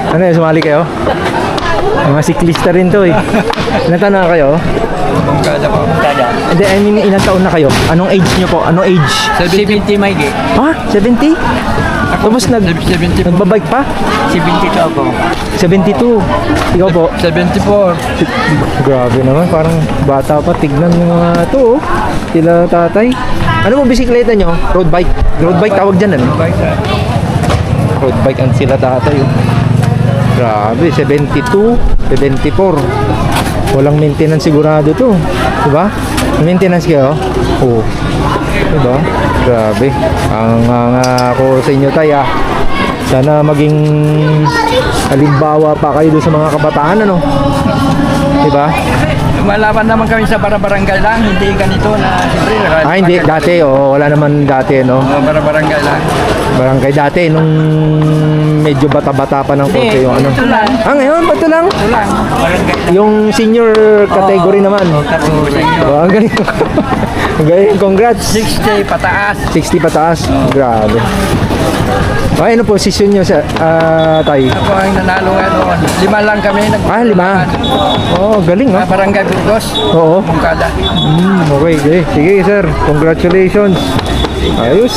Ano yun, sumali kayo? Mga siklista rin to eh. Ilan taon na kayo? Hindi, I mean, ilang taon na kayo? Anong age nyo po? Anong age? 70 may gi. Ha? 70? Tapos 70 po. nagbabike pa? 72 ako. 72. Ikaw po? 74. Grabe naman, parang bata pa. Tignan yung mga to, oh. Sila tatay. Ano mo bisikleta nyo? Road bike. Road bike tawag dyan, ano? Road bike ang sila tatay, oh. Grabe, 72, 74. Walang maintenance sigurado to. Diba? Maintenance kayo? Oo. Diba? Grabe. Ang ako sa inyo tay, ah. Sana maging halimbawa pa kayo doon sa mga kabataan, ano? Diba? Malaban naman kami sa barangay lang, hindi ganito na siyempre. Ah, hindi. Dati, oh. Wala naman dati, no? Barangay lang. Barangay dati, nung medyo bata-bata pa ng konti yung ano. Ito lang. Ah, ngayon? Ba't ito lang? Ito lang. Barangay lang. Yung senior category naman. Tapos sa inyo. Oh, ang galing. Ang galing. Congrats. 60 pataas. 60 pataas. Grabe. Ay, ano posisyon nyo sa tay? Ako ang nanalo ngayon. 5 lang kami. Ah, 5. Oh, galing ha. Barangay Burgos. Oo. Mungkada. Okay, okay. Sige sir. Congratulations. Ayos.